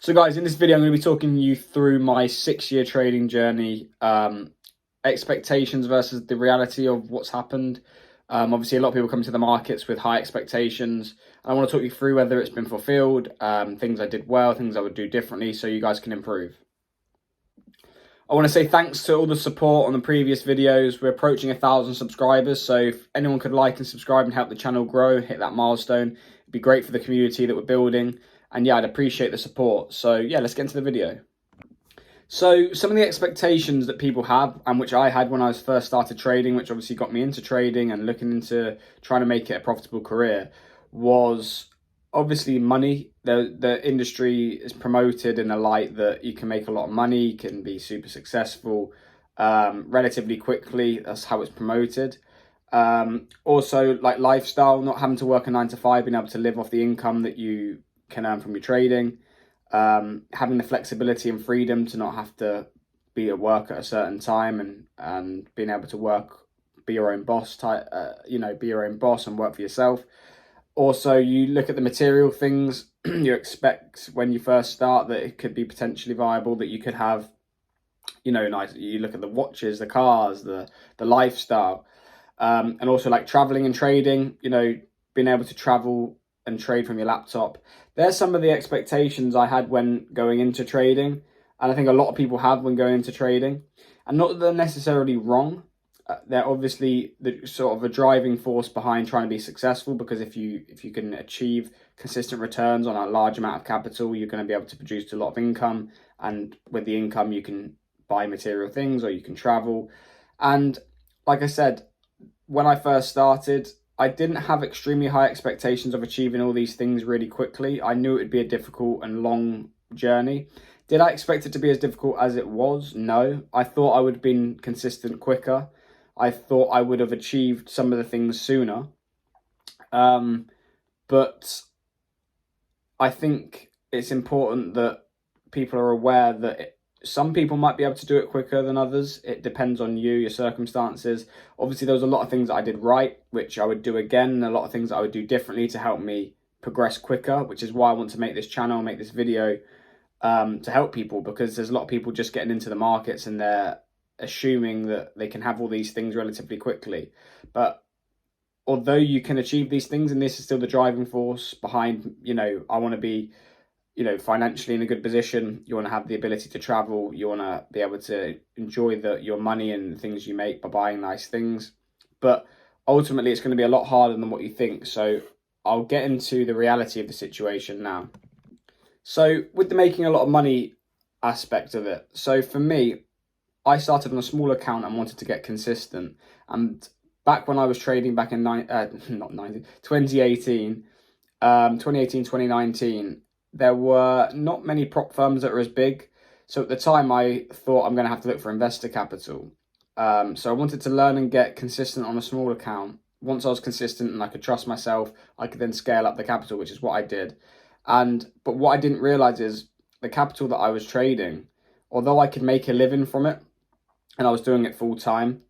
So guys, in this video, I'm going to be talking you through my 6-year trading journey, expectations versus the reality of what's happened. Obviously, a lot of people come to the markets with high expectations. And I want to talk you through whether it's been fulfilled, things I did well, things I would do differently so you guys can improve. I want to say thanks to all the support on the previous videos. We're approaching 1,000 subscribers, so if anyone could like and subscribe and help the channel grow, hit that milestone, it'd be great for the community that we're building. And yeah, I'd appreciate the support. So yeah, let's get into the video. So some of the expectations that people have, and which I had when I first started trading, which obviously got me into trading and looking into trying to make it a profitable career, was obviously money. The industry is promoted in a light that you can make a lot of money, you can be super successful relatively quickly. That's how it's promoted. Also, like lifestyle, not having to work a 9 to 5, being able to live off the income that you can earn from your trading, having the flexibility and freedom to not have to be at work at a certain time, and being able to work, be your own boss, be your own boss and work for yourself. Also, you look at the material things. You expect when you first start that it could be potentially viable, that you could have, nice. You look at the watches, the cars, the lifestyle, and also like traveling and trading. Being able to travel and trade from your laptop. There's some of the expectations I had when going into trading, and I think a lot of people have when going into trading, and not that they're necessarily wrong. They're obviously the sort of a driving force behind trying to be successful, because if you can achieve consistent returns on a large amount of capital, you're going to be able to produce a lot of income, and with the income you can buy material things or you can travel. And like I said, when I first started, I didn't have extremely high expectations of achieving all these things really quickly. I knew it would be a difficult and long journey. Did I expect it to be as difficult as it was? No. I thought I would have been consistent quicker. I thought I would have achieved some of the things sooner. But I think it's important that people are aware that some people might be able to do it quicker than others. It depends on you, your circumstances. Obviously, there was a lot of things that I did right, which I would do again, and a lot of things that I would do differently to help me progress quicker, which is why I want to make this channel, make this video, to help people, because there's a lot of people just getting into the markets and they're assuming that they can have all these things relatively quickly. But although you can achieve these things, and this is still the driving force behind, I want to be, financially in a good position. You want to have the ability to travel. You want to be able to enjoy your money and the things you make by buying nice things. But ultimately, it's going to be a lot harder than what you think. So I'll get into the reality of the situation now. So with the making a lot of money aspect of it. So for me, I started on a small account and wanted to get consistent. And back when I was trading back in 2018, 2019, there were not many prop firms that were as big. So at the time, I thought I'm going to have to look for investor capital. So I wanted to learn and get consistent on a small account. Once I was consistent and I could trust myself, I could then scale up the capital, which is what I did. But what I didn't realize is the capital that I was trading, although I could make a living from it, and I was doing it full time,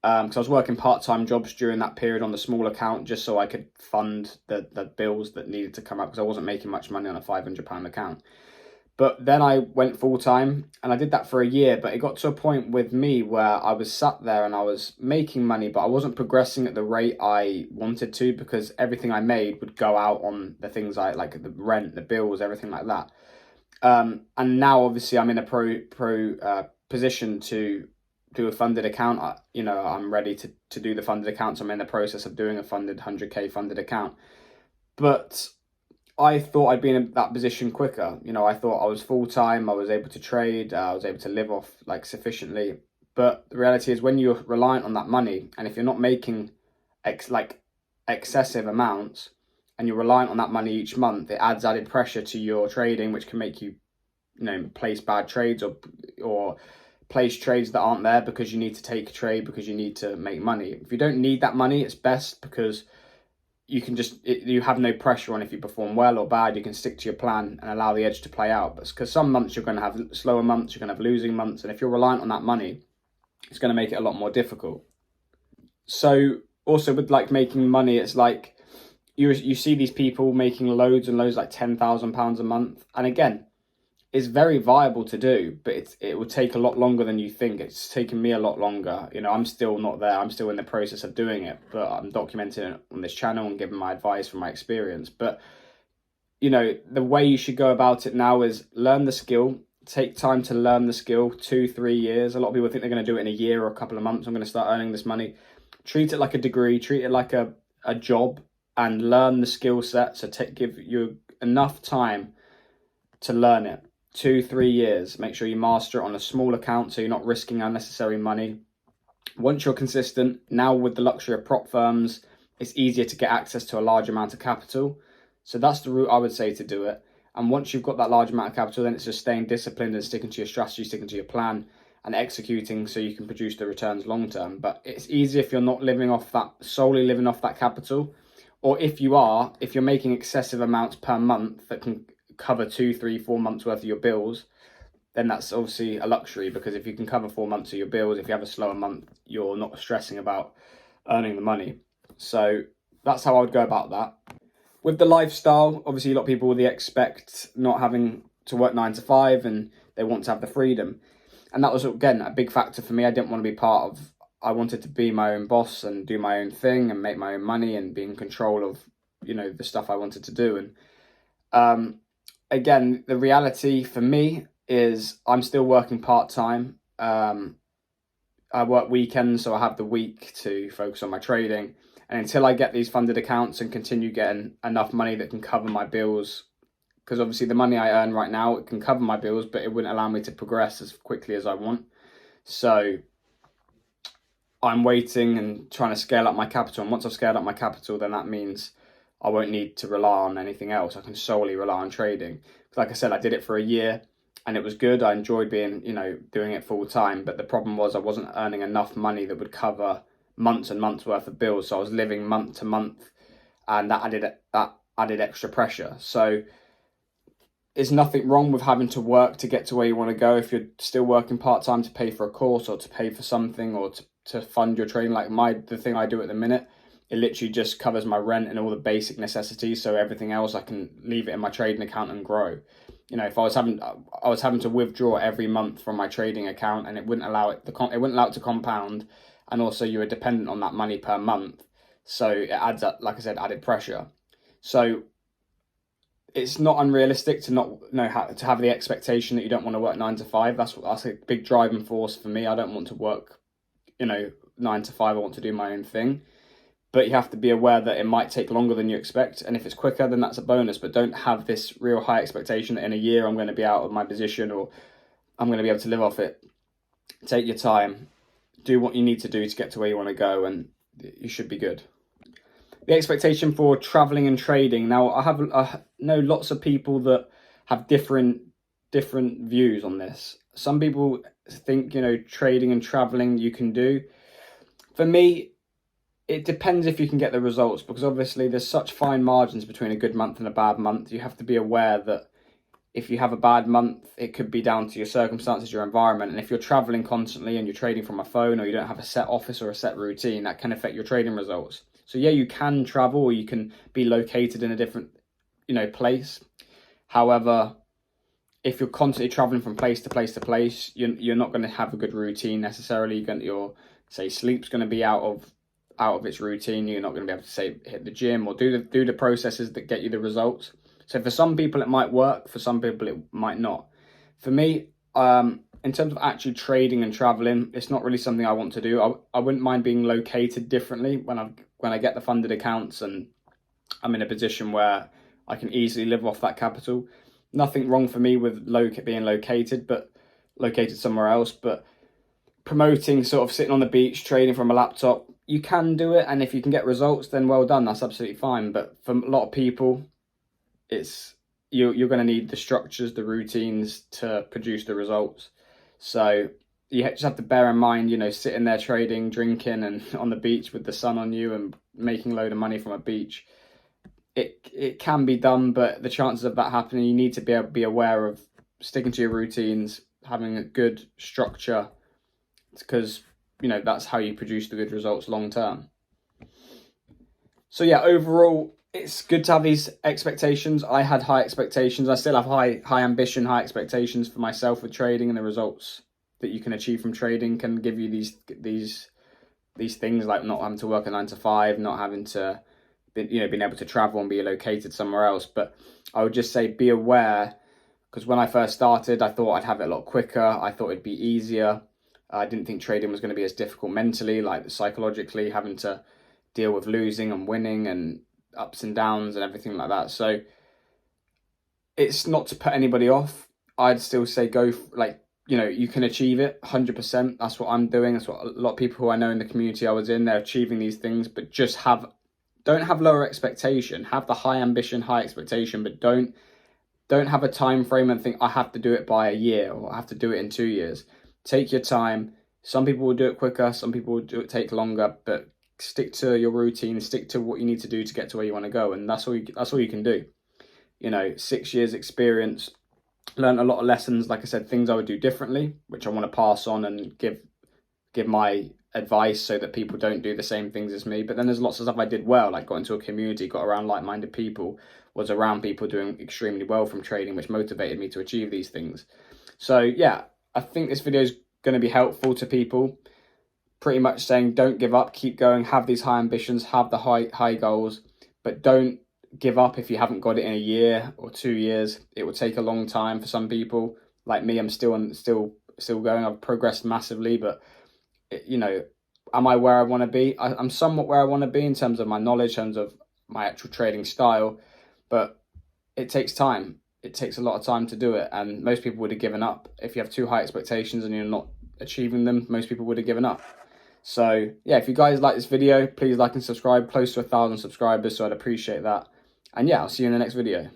because I was working part-time jobs during that period on the small account, just so I could fund the bills that needed to come up, because I wasn't making much money on a £500 account. But then I went full-time, and I did that for a year, but it got to a point with me where I was sat there and I was making money, but I wasn't progressing at the rate I wanted to, because everything I made would go out on the things like the rent, the bills, everything like that. And now obviously I'm in a position to do a funded account. I'm ready to do the funded account. So I'm in the process of doing a funded 100k funded account. But I thought I'd be in that position quicker. I thought I was full-time, I was able to trade, I was able to live off sufficiently. But the reality is, when you're reliant on that money, and if you're not making excessive amounts, and you're reliant on that money each month, it adds added pressure to your trading, which can make you, place bad trades or place trades that aren't there because you need to take a trade because you need to make money. If you don't need that money, it's best, because you can you have no pressure on if you perform well or bad. You can stick to your plan and allow the edge to play out. But because some months you're going to have slower months, you're going to have losing months, and if you're reliant on that money, it's going to make it a lot more difficult. So also with making money, it's like you see these people making loads and loads, like £10,000 a month, and again, is very viable to do, but it will take a lot longer than you think. It's taken me a lot longer. You know, I'm still not there. I'm still in the process of doing it, but I'm documenting it on this channel and giving my advice from my experience. But, you know, the way you should go about it now is learn the skill, take time to learn the skill, 2-3 years. A lot of people think they're going to do it in a year or a couple of months. I'm going to start earning this money. Treat it like a degree, treat it like a job, and learn the skill set. So give you enough time to learn it. 2-3 years. Make sure you master it on a small account so you're not risking unnecessary money. Once you're consistent, now with the luxury of prop firms, it's easier to get access to a large amount of capital. So that's the route I would say to do it. And once you've got that large amount of capital, then it's just staying disciplined and sticking to your strategy, sticking to your plan, and executing so you can produce the returns long term. But it's easy if you're not solely living off that capital. Or if you're making excessive amounts per month that can cover 2, 3, 4 months worth of your bills, then that's obviously a luxury, because if you can cover 4 months of your bills, if you have a slower month, you're not stressing about earning the money. So that's how I would go about that. With the lifestyle, obviously a lot of people, they expect not having to work 9 to 5 and they want to have the freedom. And that was, again, a big factor for me. I didn't want to be part of, I wanted to be my own boss and do my own thing and make my own money and be in control of, you know, the stuff I wanted to do. And again, the reality for me is I'm still working part-time. I work weekends, so I have the week to focus on my trading. And until I get these funded accounts and continue getting enough money that can cover my bills, because obviously the money I earn right now, it can cover my bills, but it wouldn't allow me to progress as quickly as I want. So I'm waiting and trying to scale up my capital. And once I've scaled up my capital, then that means I won't need to rely on anything else. I can solely rely on trading. Like I said, I did it for a year and it was good. I enjoyed being, you know, doing it full time. But the problem was I wasn't earning enough money that would cover months and months worth of bills. So I was living month to month, and that added extra pressure. So there's nothing wrong with having to work to get to where you want to go. If you're still working part-time to pay for a course or to pay for something or to fund your trading, like the thing I do at the minute, it literally just covers my rent and all the basic necessities. So everything else, I can leave it in my trading account and grow. You know, if I was having to withdraw every month from my trading account, and it wouldn't allow it to compound, and also you were dependent on that money per month. So it adds up, like I said, added pressure. So it's not unrealistic to not know how to have the expectation that you don't want to work 9 to 5. That's a big driving force for me. I don't want to work, you know, 9 to 5. I want to do my own thing. But you have to be aware that it might take longer than you expect. And if it's quicker, then that's a bonus. But don't have this real high expectation that in a year I'm going to be out of my position or I'm going to be able to live off it. Take your time. Do what you need to do to get to where you want to go, and you should be good. The expectation for traveling and trading. Now, I know lots of people that have different views on this. Some people think, you know, trading and traveling you can do. For me, it depends if you can get the results, because obviously there's such fine margins between a good month and a bad month. You have to be aware that if you have a bad month, it could be down to your circumstances, your environment. And if you're traveling constantly and you're trading from a phone, or you don't have a set office or a set routine, that can affect your trading results. So yeah, you can travel, or you can be located in a different, you know, place. However, if you're constantly traveling from place to place to place, you're not going to have a good routine necessarily. Your sleep's going to be out of its routine. You're not going to be able to hit the gym or do the processes that get you the results. So for some people it might work, for some people it might not. For me, in terms of actually trading and traveling, it's not really something I want to do. I wouldn't mind being located differently when I get the funded accounts and I'm in a position where I can easily live off that capital. Nothing wrong for me with being located somewhere else, but promoting sort of sitting on the beach, trading from a laptop, you can do it. And if you can get results, then well done. That's absolutely fine. But for a lot of people, you're going to need the structures, the routines to produce the results. So you just have to bear in mind, you know, sitting there trading, drinking, and on the beach with the sun on you and making a load of money from a beach. It can be done, but the chances of that happening, you need to be aware of sticking to your routines, having a good structure, because, you know, that's how you produce the good results long term. So yeah, overall, it's good to have these expectations. I had high expectations. I still have high ambition, high expectations for myself with trading, and the results that you can achieve from trading can give you these things, like not having to work a 9 to 5, not having to being able to travel and be located somewhere else. But I would just say be aware, because when I first started, I thought I'd have it a lot quicker. I thought it'd be easier. I didn't think trading was going to be as difficult mentally, like psychologically, having to deal with losing and winning and ups and downs and everything like that. So it's not to put anybody off. I'd still say go, you can achieve it 100%. That's what I'm doing. That's what a lot of people who I know in the community I was in, they're achieving these things, but just don't have lower expectation. Have the high ambition, high expectation, but don't have a time frame and think I have to do it by a year or I have to do it in 2 years. Take your time. Some people will do it quicker, some people will do it take longer, but stick to your routine, stick to what you need to do to get to where you want to go, and that's all you can do. 6 years experience, learned a lot of lessons. Like I said, things I would do differently, which I want to pass on and give my advice so that people don't do the same things as me. But then there's lots of stuff I did well, like got into a community, got around like-minded people, was around people doing extremely well from trading, which motivated me to achieve these things. So yeah, I think this video is going to be helpful to people. Pretty much saying don't give up, keep going, have these high ambitions, have the high goals, but don't give up if you haven't got it in a year or 2 years. It will take a long time for some people. Like me, I'm still going. I've progressed massively, but am I where I want to be? I'm somewhat where I want to be in terms of my knowledge, in terms of my actual trading style, but it takes time. It takes a lot of time to do it, and most people would have given up. If you have too high expectations and you're not achieving them, most people would have given up. So yeah, if you guys like this video, please like and subscribe. Close to 1,000 subscribers, so I'd appreciate that. And yeah, I'll see you in the next video.